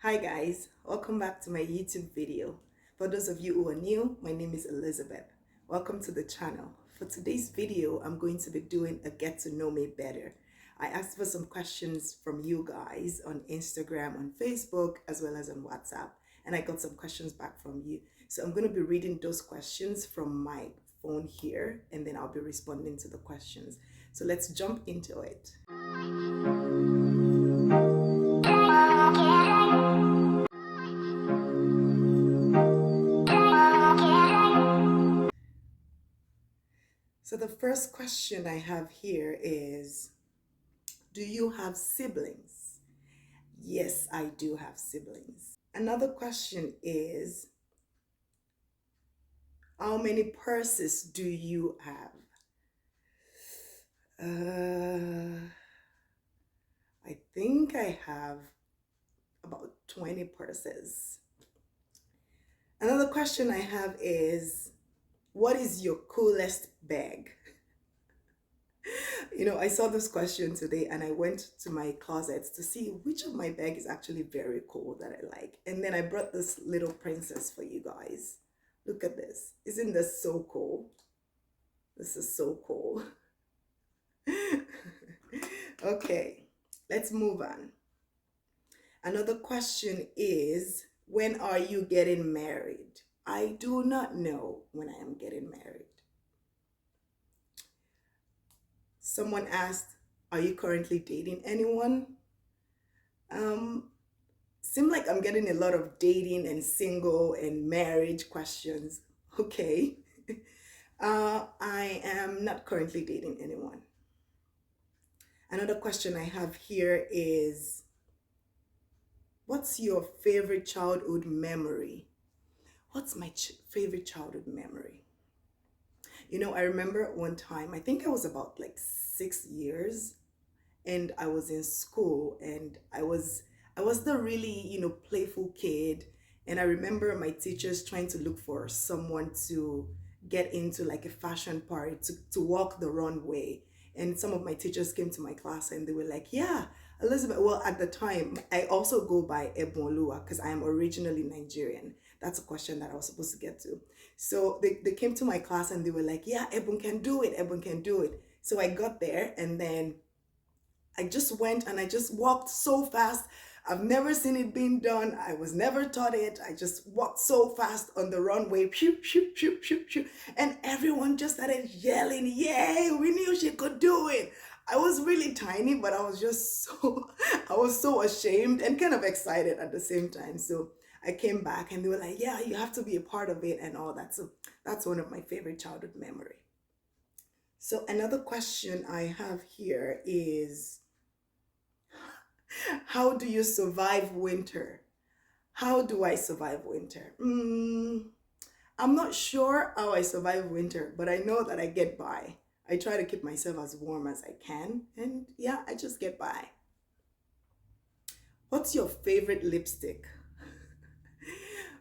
Hi guys, welcome back to my YouTube video. For those of you who are new, my name is Elizabeth. Welcome to the channel. For today's video, I'm going to be doing a get to know me better. I asked for some questions from you guys on Instagram, on Facebook, as well as on WhatsApp, and I got some questions back from you. So I'm going to be reading those questions from my phone here, and then I'll be responding to the questions. So let's jump into it. So the first question I have here is, do you have siblings? Yes, I do have siblings. Another question is, how many purses do you have? I think I have about 20 purses. Another question I have is, what is your coolest bag? You know, I saw this question today and I went to my closets to see which of my bag is actually very cool that I like. And then I brought this little princess for you guys. Look at this. Isn't this so cool? This is so cool. Okay, let's move on. Another question is, when are you getting married? I do not know when I am getting married. Someone asked, are you currently dating anyone? Seems like I'm getting a lot of dating and single and marriage questions. Okay. I am not currently dating anyone. Another question I have here is, what's your favorite childhood memory? What's my favorite childhood memory? You know, I remember one time, I think I was about like 6 years, and I was in school, and I was the really, playful kid. And I remember my teachers trying to look for someone to get into like a fashion party, to walk the runway. And some of my teachers came to my class and they were like, yeah, Elizabeth, well, at the time, I also go by Ebonlua because I am originally Nigerian. That's a question that I was supposed to get to. So they came to my class and they were like, yeah, Ebon can do it. Ebon can do it. So I got there and then I just went and I just walked so fast. I've never seen it being done. I was never taught it. I just walked so fast on the runway, shoot, shoot, shoot, shoot, shoot. And everyone just started yelling, yay, we knew she could do it. I was really tiny, but I was so ashamed and kind of excited at the same time. So I came back and they were like, yeah, you have to be a part of it and all that. So that's one of my favorite childhood memory. So another question I have here is, how do you survive winter? How do I survive winter? I'm not sure how I survive winter, but I know that I get by. I try to keep myself as warm as I can, and yeah, I just get by. What's your favorite lipstick?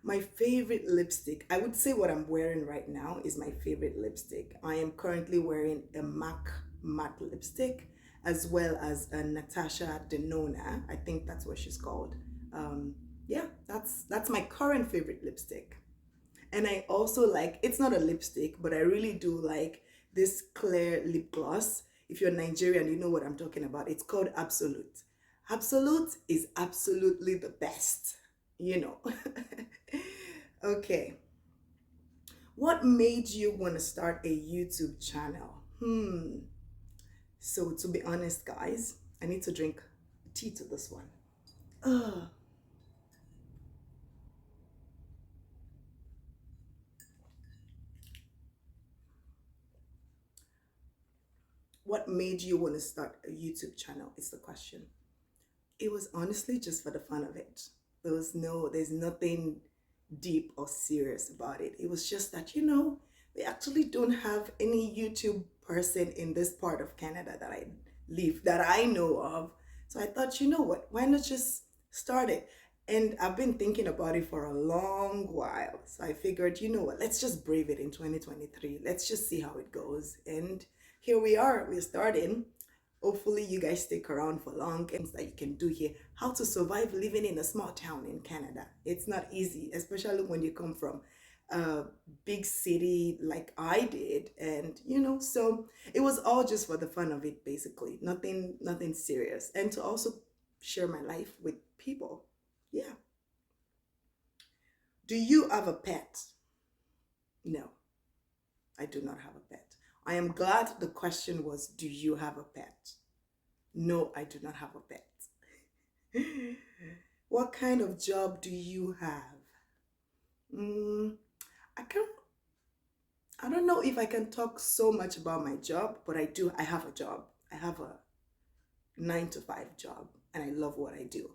My favorite lipstick, I would say what I'm wearing right now is my favorite lipstick. I am currently wearing a MAC matte lipstick, as well as a Natasha Denona. I think that's what she's called. Yeah, that's my current favorite lipstick. And I also like, it's not a lipstick, but I really do like this clear lip gloss. If you're Nigerian, you know what I'm talking about. It's called Absolute. Absolute is absolutely the best, you know. Okay. What made you want to start a YouTube channel? So to be honest, guys, I need to drink tea to this one. What made you want to start a YouTube channel is the question. It was honestly just for the fun of it. There's nothing deep or serious about it. It was just that, we actually don't have any YouTube person in this part of Canada that I live, that I know of. So I thought, you know what, why not just start it? And I've been thinking about it for a long while. So I figured, you know what, let's just brave it in 2023. Let's just see how it goes. And here we are, we're starting. Hopefully you guys stick around for long. Things that you can do here. How to survive living in a small town in Canada. It's not easy, especially when you come from a big city like I did. And so it was all just for the fun of it, basically. Nothing serious. And to also share my life with people. Yeah. Do you have a pet? No, I do not have a pet. I am glad the question was, do you have a pet? No, I do not have a pet. What kind of job do you have? I can't, I don't know if I can talk so much about my job, but I have a job. I have a 9 to 5 job, and I love what I do.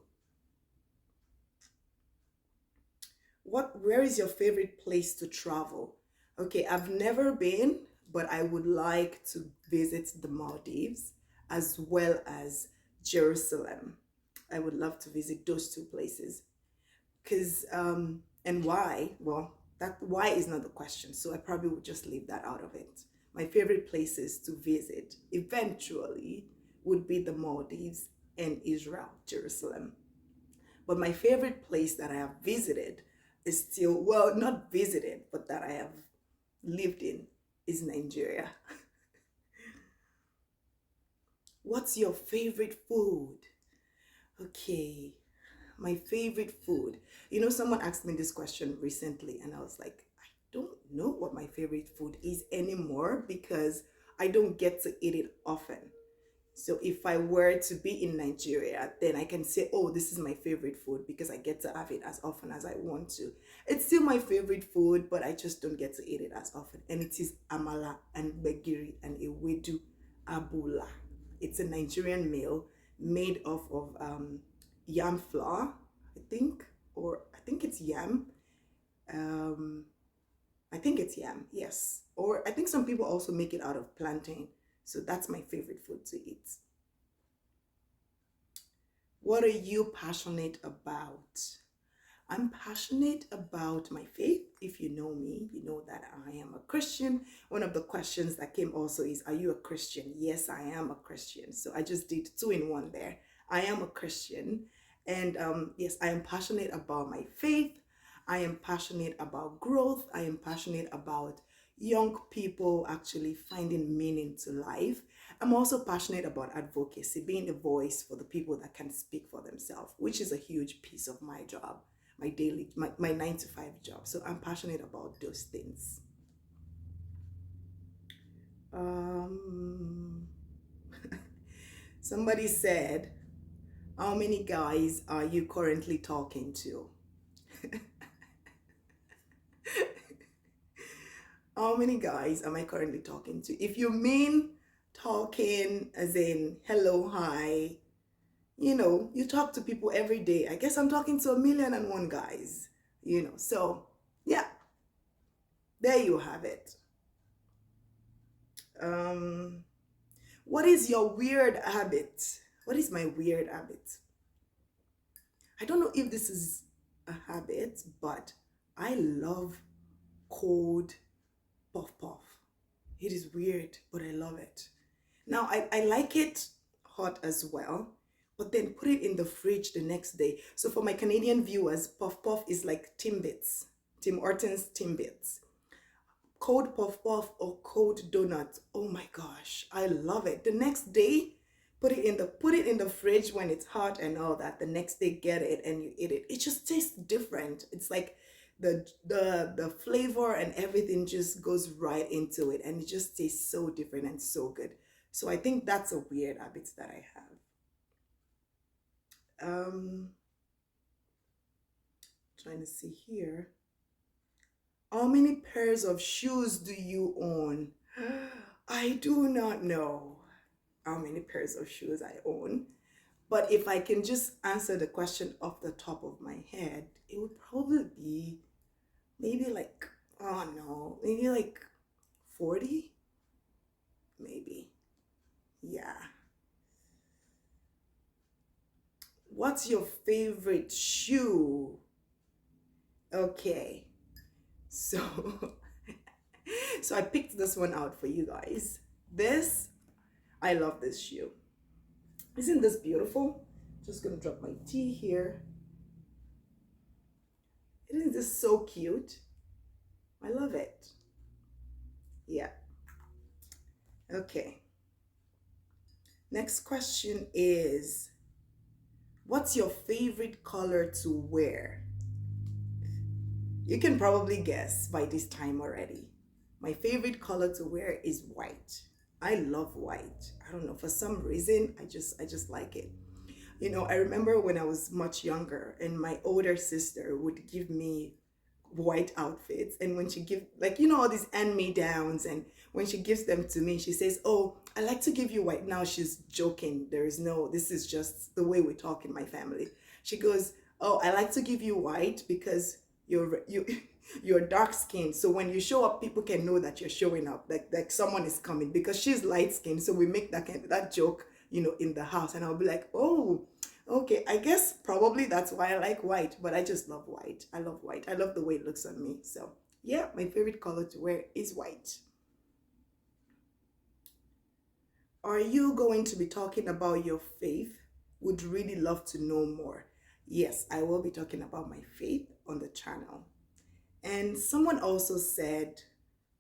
Where is your favorite place to travel? Okay, I've never been, but I would like to visit the Maldives as well as Jerusalem. I would love to visit those two places. Because and why? Well, that why is not the question, so I probably would just leave that out of it. My favorite places to visit eventually would be the Maldives and Israel, Jerusalem. But my favorite place that I have visited is still, well, not visited, but that I have lived in is Nigeria. What's your favorite food? Okay, my favorite food. Someone asked me this question recently, and I was like, I don't know what my favorite food is anymore because I don't get to eat it often. So if I were to be in Nigeria, then I can say, oh, this is my favorite food because I get to have it as often as I want to. It's still my favorite food, but I just don't get to eat it as often. And it is amala and begiri and ewedu abula. It's a Nigerian meal made of yam flour, I think it's yam. I think it's yam, yes. Or I think some people also make it out of plantain. So that's my favorite food to eat. What are you passionate about? I'm passionate about my faith. If you know me, you know that I am a Christian. One of the questions that came also is, are you a Christian? Yes, I am a Christian. So I just did 2 in 1 there. I am a Christian. And yes, I am passionate about my faith. I am passionate about growth. I am passionate about young people actually finding meaning to life. I'm also passionate about advocacy, being a voice for the people that can speak for themselves, which is a huge piece of my job, my 9 to 5 job. So I'm passionate about those things. Somebody said, how many guys are you currently talking to? How many guys am I currently talking to? If you mean talking as in hello, hi, you talk to people every day. I guess I'm talking to 1,000,001 guys, So yeah, there you have it. What is your weird habit? What is my weird habit? I don't know if this is a habit, but I love cold puff puff. It is weird, but I love it. Now, I like it hot as well, but then put it in the fridge the next day. So for my Canadian viewers, puff puff is like Timbits, Tim Hortons Timbits. Cold puff puff or cold donut. Oh my gosh, I love it. The next day, put it in the fridge when it's hot and all that. The next day, get it and you eat it. It just tastes different. It's like the flavor and everything just goes right into it, and it just tastes so different and so good. So I think that's a weird habit that I have. Trying to see here. How many pairs of shoes do you own? I do not know how many pairs of shoes I own. But if I can just answer the question off the top of my head, it would probably be maybe like, oh no, maybe like 40? Maybe. Yeah. What's your favorite shoe? Okay. So, so I picked this one out for you guys. I love this shoe. Isn't this beautiful? Just gonna drop my tea here. Isn't this so cute? I love it. Yeah. Okay. Next question is, what's your favorite color to wear? You can probably guess by this time already. My favorite color to wear is white. I love white. I don't know, for some reason, I just like it. You know, I remember when I was much younger and my older sister would give me white outfits, and when she give, like, you know, all these hand-me-downs, and when she gives them to me, she says, oh, I like to give you white. Now she's joking. There is no, this is just the way we talk in my family. She goes, oh, I like to give you white because you're dark skinned, so when you show up, people can know that you're showing up, like someone is coming, because she's light skinned. So we make that joke, you know, in the house, and I'll be like, oh, okay, I guess probably that's why I like white, but I just love white. I love white. I love the way it looks on me. So yeah, my favorite color to wear is white. Are you going to be talking about your faith? Would really love to know more. Yes, I will be talking about my faith on the channel. And someone also said,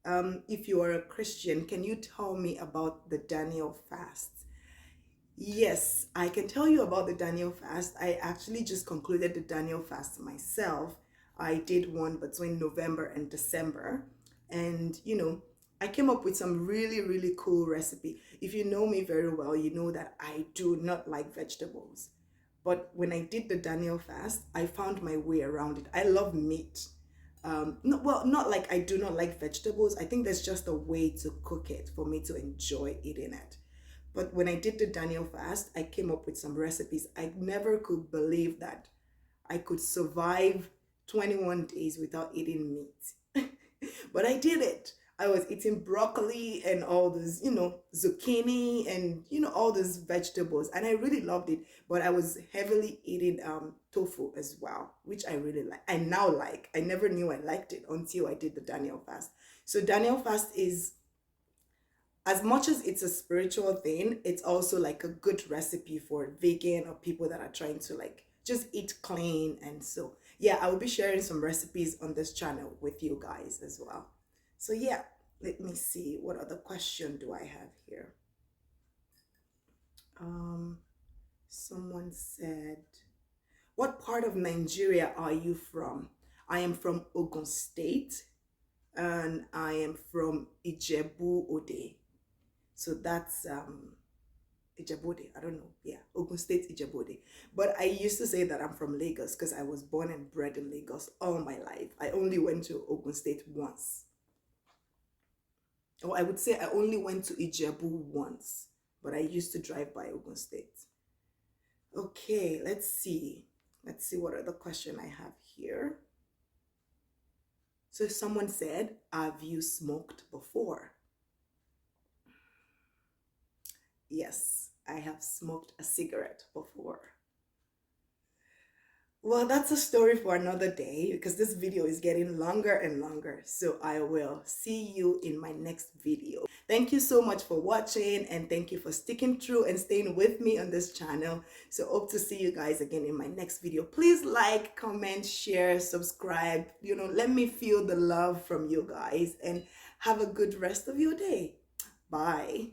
if you are a Christian, can you tell me about the Daniel fast? Yes, I can tell you about the Daniel fast. I actually just concluded the Daniel fast myself. I did one between November and December. And, you know, I came up with some really, really cool recipe. If you know me very well, you know that I do not like vegetables. But when I did the Daniel fast, I found my way around it. I love meat. No, well, not like I do not like vegetables. I think there's just a way to cook it for me to enjoy eating it. But when I did the Daniel fast, I came up with some recipes. I never could believe that I could survive 21 days without eating meat. But I did it. I was eating broccoli and all those, you know, zucchini and, you know, all those vegetables. And I really loved it. But I was heavily eating tofu as well, which I really like. I now like. I never knew I liked it until I did the Daniel fast. So Daniel fast is, as much as it's a spiritual thing, it's also like a good recipe for vegan or people that are trying to like just eat clean. And so yeah, I will be sharing some recipes on this channel with you guys as well. So yeah, let me see, what other question do I have here? Someone said, what part of Nigeria are you from? I am from Ogun State, and I am from Ijebu Ode. So that's Ijebode. I don't know. Yeah, Ogun State, Ijebode. But I used to say that I'm from Lagos because I was born and bred in Lagos all my life. I only went to Ogun State once. Or I would say I only went to Ijebu once, but I used to drive by Ogun State. Okay, let's see. Let's see what other question I have here. So someone said, have you smoked before? Yes, I have smoked a cigarette before. Well, that's a story for another day because this video is getting longer and longer. So I will see you in my next video. Thank you so much for watching, and thank you for sticking through and staying with me on this channel. So hope to see you guys again in my next video. Please like, comment, share, subscribe. You know, let me feel the love from you guys, and have a good rest of your day. Bye.